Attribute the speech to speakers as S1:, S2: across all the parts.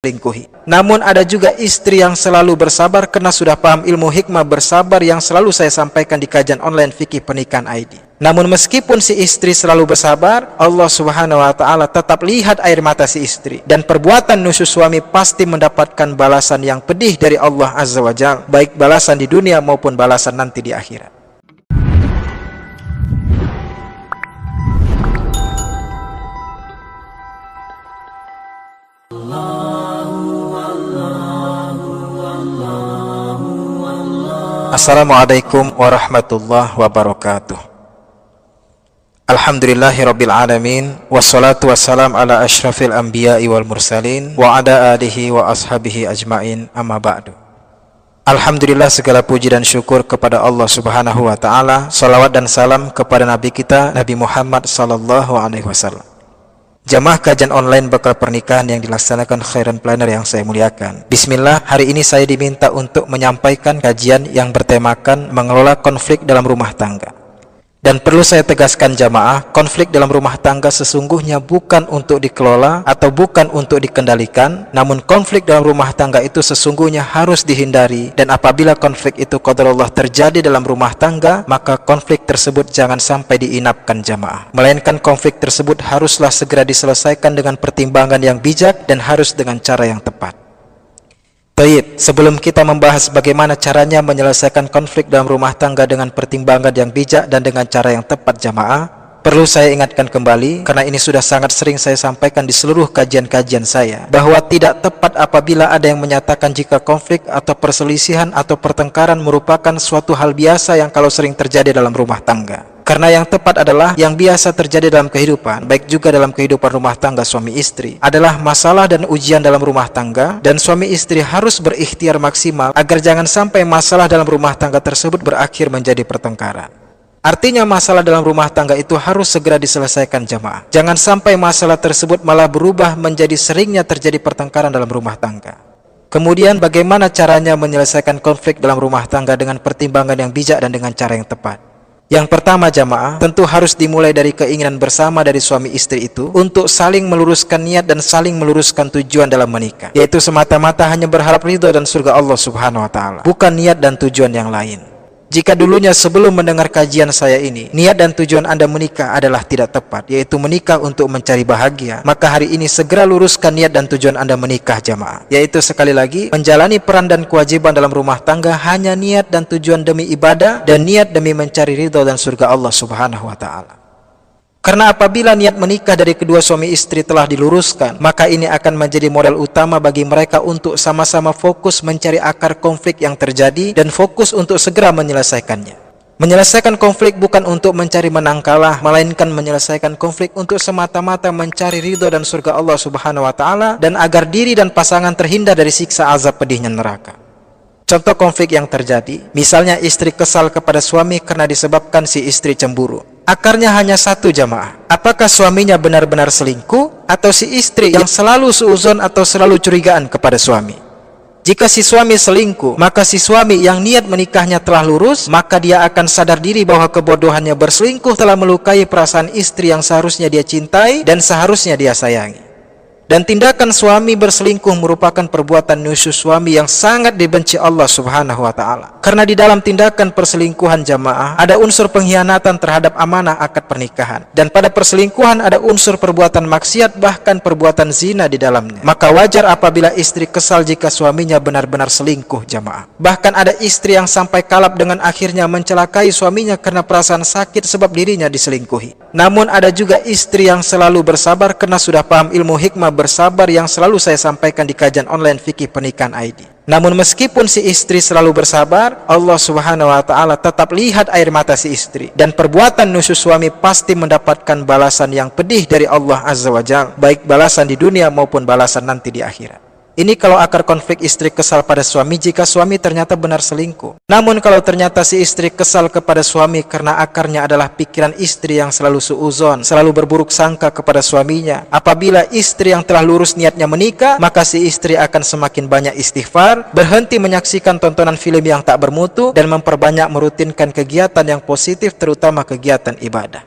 S1: selingkuhi. Namun ada juga istri yang selalu bersabar karena sudah paham ilmu hikmah bersabar yang selalu saya sampaikan di kajian online Fikih Pernikahan ID. Namun meskipun si istri selalu bersabar, Allah Subhanahu wa taala tetap lihat air mata si istri, dan perbuatan nusyuz suami pasti mendapatkan balasan yang pedih dari Allah Azza wa Jalla, baik balasan di dunia maupun balasan nanti di akhirat. Assalamualaikum warahmatullahi wabarakatuh. Alhamdulillahirabbil alamin, wassalatu wassalam ala asyrafil anbiya'i wal mursalin wa ala alihi wa ashabihi ajmain, amma ba'du. Alhamdulillah, segala puji dan syukur kepada Allah Subhanahu wa taala. Salawat dan salam kepada nabi kita Nabi Muhammad sallallahu alaihi wasallam. Jamaah kajian online bakal pernikahan yang dilaksanakan Khairan Planner yang saya muliakan. Bismillah, hari ini saya diminta untuk menyampaikan kajian yang bertemakan mengelola konflik dalam rumah tangga. Dan perlu saya tegaskan jamaah, konflik dalam rumah tangga sesungguhnya bukan untuk dikelola atau bukan untuk dikendalikan, namun konflik dalam rumah tangga itu sesungguhnya harus dihindari. Dan apabila konflik itu qadarullah terjadi dalam rumah tangga, maka konflik tersebut jangan sampai diinapkan jamaah, melainkan konflik tersebut haruslah segera diselesaikan dengan pertimbangan yang bijak dan harus dengan cara yang tepat. Baik, sebelum kita membahas bagaimana caranya menyelesaikan konflik dalam rumah tangga dengan pertimbangan yang bijak dan dengan cara yang tepat jamaah, perlu saya ingatkan kembali, karena ini sudah sangat sering saya sampaikan di seluruh kajian-kajian saya, bahwa tidak tepat apabila ada yang menyatakan jika konflik atau perselisihan atau pertengkaran merupakan suatu hal biasa yang kalau sering terjadi dalam rumah tangga. Karena yang tepat adalah yang biasa terjadi dalam kehidupan, baik juga dalam kehidupan rumah tangga suami istri, adalah masalah dan ujian dalam rumah tangga, dan suami istri harus berikhtiar maksimal agar jangan sampai masalah dalam rumah tangga tersebut berakhir menjadi pertengkaran. Artinya masalah dalam rumah tangga itu harus segera diselesaikan jamaah. Jangan sampai masalah tersebut malah berubah menjadi seringnya terjadi pertengkaran dalam rumah tangga. Kemudian bagaimana caranya menyelesaikan konflik dalam rumah tangga dengan pertimbangan yang bijak dan dengan cara yang tepat? Yang pertama jamaah, tentu harus dimulai dari keinginan bersama dari suami istri itu untuk saling meluruskan niat dan saling meluruskan tujuan dalam menikah, yaitu semata-mata hanya berharap ridho dan surga Allah Subhanahu wa taala, bukan niat dan tujuan yang lain. Jika dulunya sebelum mendengar kajian saya ini, niat dan tujuan Anda menikah adalah tidak tepat, yaitu menikah untuk mencari bahagia, maka hari ini segera luruskan niat dan tujuan Anda menikah jamaah, yaitu sekali lagi menjalani peran dan kewajiban dalam rumah tangga hanya niat dan tujuan demi ibadah dan niat demi mencari ridho dan surga Allah Subhanahu wa taala. Karena apabila niat menikah dari kedua suami istri telah diluruskan, maka ini akan menjadi modal utama bagi mereka untuk sama-sama fokus mencari akar konflik yang terjadi dan fokus untuk segera menyelesaikannya. Menyelesaikan konflik bukan untuk mencari menang kalah, melainkan menyelesaikan konflik untuk semata-mata mencari ridho dan surga Allah Subhanahu wa taala, dan agar diri dan pasangan terhindar dari siksa azab pedihnya neraka. Contoh konflik yang terjadi, misalnya istri kesal kepada suami karena disebabkan si istri cemburu. Akarnya hanya satu jamaah, apakah suaminya benar-benar selingkuh atau si istri yang selalu suuzon atau selalu curigaan kepada suami? Jika si suami selingkuh, maka si suami yang niat menikahnya telah lurus, maka dia akan sadar diri bahwa kebodohannya berselingkuh telah melukai perasaan istri yang seharusnya dia cintai dan seharusnya dia sayangi. Dan tindakan suami berselingkuh merupakan perbuatan nusyuz suami yang sangat dibenci Allah Subhanahu wa taala. Karena di dalam tindakan perselingkuhan jamaah ada unsur pengkhianatan terhadap amanah akad pernikahan, dan pada perselingkuhan ada unsur perbuatan maksiat bahkan perbuatan zina di dalamnya. Maka wajar apabila istri kesal jika suaminya benar-benar selingkuh jamaah. Bahkan ada istri yang sampai kalap dengan akhirnya mencelakai suaminya karena perasaan sakit sebab dirinya diselingkuhi. Namun ada juga istri yang selalu bersabar karena sudah paham ilmu hikmah bersabar yang selalu saya sampaikan di kajian online Fikih Pernikahan ID. Namun meskipun si istri selalu bersabar, Allah Subhanahu wa taala tetap lihat air mata si istri, dan perbuatan nusyuz suami pasti mendapatkan balasan yang pedih dari Allah Azza wa Jalla, baik balasan di dunia maupun balasan nanti di akhirat. Ini kalau akar konflik istri kesal pada suami jika suami ternyata benar selingkuh. Namun kalau ternyata si istri kesal kepada suami karena akarnya adalah pikiran istri yang selalu suuzon, selalu berburuk sangka kepada suaminya, apabila istri yang telah lurus niatnya menikah, maka si istri akan semakin banyak istighfar, berhenti menyaksikan tontonan film yang tak bermutu, dan memperbanyak merutinkan kegiatan yang positif, terutama kegiatan ibadah.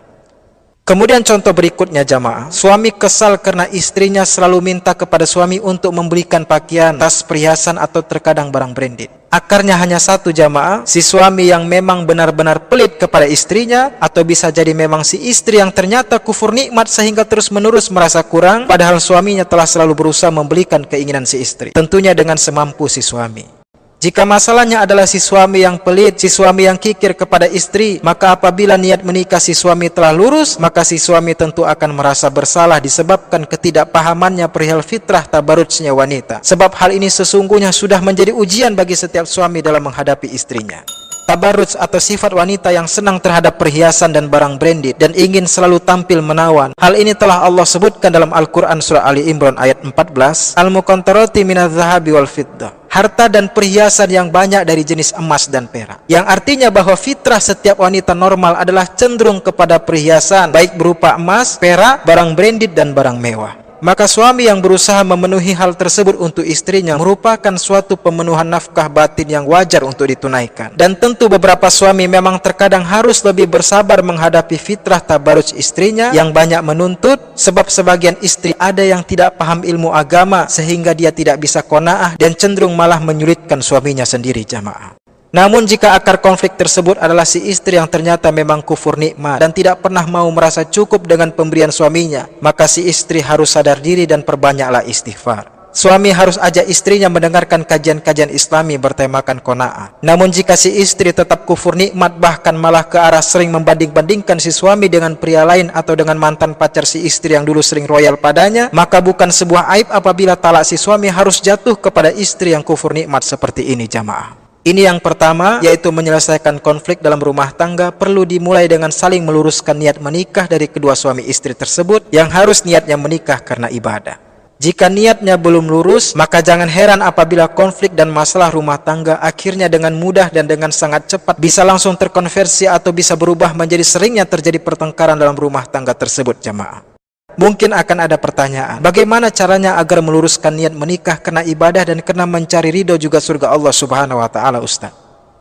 S1: Kemudian contoh berikutnya jamaah, suami kesal karena istrinya selalu minta kepada suami untuk membelikan pakaian, tas, perhiasan atau terkadang barang branded. Akarnya hanya satu jamaah, si suami yang memang benar-benar pelit kepada istrinya, atau bisa jadi memang si istri yang ternyata kufur nikmat sehingga terus-menerus merasa kurang, padahal suaminya telah selalu berusaha membelikan keinginan si istri, tentunya dengan semampu si suami. Jika masalahnya adalah si suami yang pelit, si suami yang kikir kepada istri, maka apabila niat menikah si suami telah lurus, maka si suami tentu akan merasa bersalah disebabkan ketidakpahamannya perihal fitrah tabarrujnya wanita. Sebab hal ini sesungguhnya sudah menjadi ujian bagi setiap suami dalam menghadapi istrinya. Tabarruj atau sifat wanita yang senang terhadap perhiasan dan barang branded dan ingin selalu tampil menawan. Hal ini telah Allah sebutkan dalam Al-Quran surah Ali Imran ayat 14. Al-muqantarati minadz-zahabi wal fiddah. Harta dan perhiasan yang banyak dari jenis emas dan perak. Yang artinya bahwa fitrah setiap wanita normal adalah cenderung kepada perhiasan, baik berupa emas, perak, barang branded dan barang mewah. Maka suami yang berusaha memenuhi hal tersebut untuk istrinya merupakan suatu pemenuhan nafkah batin yang wajar untuk ditunaikan. Dan tentu beberapa suami memang terkadang harus lebih bersabar menghadapi fitrah tabarruj istrinya yang banyak menuntut, sebab sebagian istri ada yang tidak paham ilmu agama sehingga dia tidak bisa qanaah dan cenderung malah menyulitkan suaminya sendiri jamaah. Namun jika akar konflik tersebut adalah si istri yang ternyata memang kufur nikmat dan tidak pernah mau merasa cukup dengan pemberian suaminya, maka si istri harus sadar diri dan perbanyaklah istighfar. Suami harus ajak istrinya mendengarkan kajian-kajian Islami bertemakan qanaah. Namun jika si istri tetap kufur nikmat, bahkan malah ke arah sering membanding-bandingkan si suami dengan pria lain atau dengan mantan pacar si istri yang dulu sering royal padanya, maka bukan sebuah aib apabila talak si suami harus jatuh kepada istri yang kufur nikmat seperti ini jamaah. Ini yang pertama, yaitu menyelesaikan konflik dalam rumah tangga perlu dimulai dengan saling meluruskan niat menikah dari kedua suami istri tersebut yang harus niatnya menikah karena ibadah. Jika niatnya belum lurus, maka jangan heran apabila konflik dan masalah rumah tangga akhirnya dengan mudah dan dengan sangat cepat bisa langsung terkonversi atau bisa berubah menjadi seringnya terjadi pertengkaran dalam rumah tangga tersebut jamaah. Mungkin akan ada pertanyaan, bagaimana caranya agar meluruskan niat menikah karena ibadah dan karena mencari ridho juga surga Allah Subhanahu wa taala Ustaz?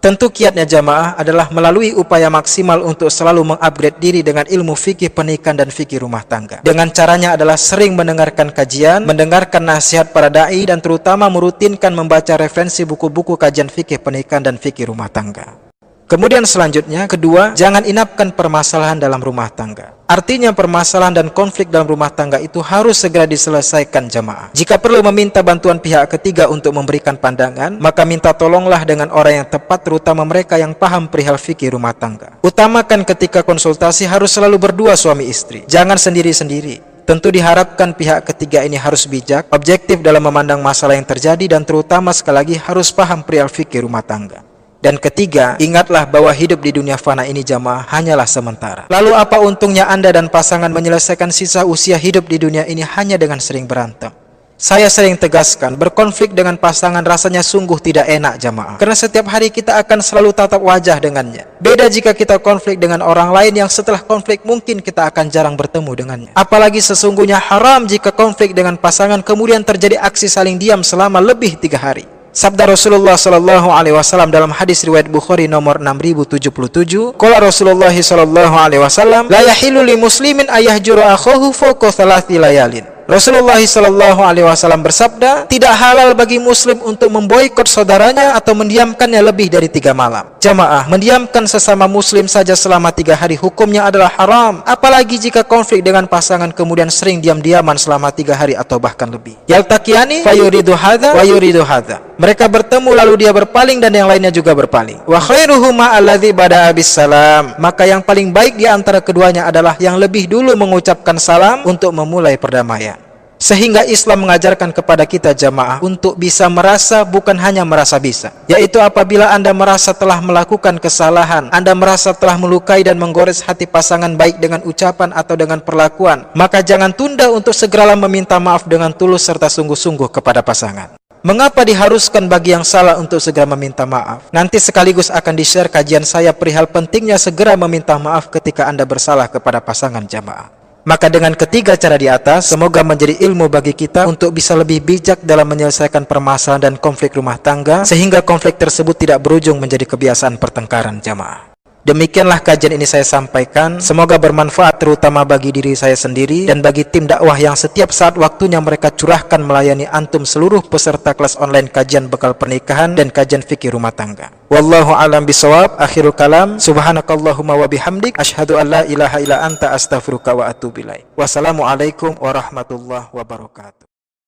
S1: Tentu kiatnya jamaah adalah melalui upaya maksimal untuk selalu mengupgrade diri dengan ilmu fikih pernikahan dan fikih rumah tangga. Dengan caranya adalah sering mendengarkan kajian, mendengarkan nasihat para dai dan terutama merutinkan membaca referensi buku-buku kajian fikih pernikahan dan fikih rumah tangga. Kemudian selanjutnya, kedua, jangan inapkan permasalahan dalam rumah tangga. Artinya permasalahan dan konflik dalam rumah tangga itu harus segera diselesaikan jamaah. Jika perlu meminta bantuan pihak ketiga untuk memberikan pandangan, maka minta tolonglah dengan orang yang tepat, terutama mereka yang paham perihal fikih rumah tangga. Utamakan ketika konsultasi harus selalu berdua suami istri, jangan sendiri-sendiri. Tentu diharapkan pihak ketiga ini harus bijak, objektif dalam memandang masalah yang terjadi dan terutama sekali lagi harus paham perihal fikih rumah tangga. Dan ketiga, ingatlah bahwa hidup di dunia fana ini jamaah hanyalah sementara. Lalu apa untungnya Anda dan pasangan menyelesaikan sisa usia hidup di dunia ini hanya dengan sering berantem? Saya sering tegaskan, berkonflik dengan pasangan rasanya sungguh tidak enak jamaah. Karena setiap hari kita akan selalu tatap wajah dengannya. Beda jika kita konflik dengan orang lain yang setelah konflik mungkin kita akan jarang bertemu dengannya. Apalagi sesungguhnya haram jika konflik dengan pasangan kemudian terjadi aksi saling diam selama lebih 3 hari. Sabda Rasulullah sallallahu alaihi wasallam dalam hadis riwayat Bukhari nomor 6077, qala Rasulullah sallallahu alaihi wasallam, la yahillu li muslimin ayahjura akhahu fawqa 3 layalin. Rasulullah sallallahu alaihi wasallam bersabda, tidak halal bagi muslim untuk memboikot saudaranya atau mendiamkannya lebih dari 3 malam. Jamaah, mendiamkan sesama muslim saja selama 3 hari hukumnya adalah haram, apalagi jika konflik dengan pasangan kemudian sering diam-diaman selama 3 hari atau bahkan lebih. Yaltaqiyani fayuridu hadza wa yuridu hadza. Mereka bertemu lalu dia berpaling dan yang lainnya juga berpaling. Wa khairuhuma alladzi bada'a bis salam. Maka yang paling baik di antara keduanya adalah yang lebih dulu mengucapkan salam untuk memulai perdamaian. Sehingga Islam mengajarkan kepada kita jamaah untuk bisa merasa, bukan hanya merasa bisa, yaitu apabila Anda merasa telah melakukan kesalahan, Anda merasa telah melukai dan menggores hati pasangan baik dengan ucapan atau dengan perlakuan, maka jangan tunda untuk segeralah meminta maaf dengan tulus serta sungguh-sungguh kepada pasangan. Mengapa diharuskan bagi yang salah untuk segera meminta maaf? Nanti sekaligus akan di-share kajian saya perihal pentingnya segera meminta maaf ketika Anda bersalah kepada pasangan jamaah. Maka dengan ketiga cara di atas, semoga menjadi ilmu bagi kita untuk bisa lebih bijak dalam menyelesaikan permasalahan dan konflik rumah tangga, sehingga konflik tersebut tidak berujung menjadi kebiasaan pertengkaran jamaah. Demikianlah kajian ini saya sampaikan. Semoga bermanfaat terutama bagi diri saya sendiri dan bagi tim dakwah yang setiap saat waktunya mereka curahkan melayani antum seluruh peserta kelas online kajian bekal pernikahan dan kajian fikih rumah tangga. Wallahu a'lam bishawab. Akhirul kalam. Subhanakallahumma wa bihamdik asyhadu an la ilaha illa anta astaghfiruka wa atubu ilaik. Wassalamualaikum warahmatullahi wabarakatuh.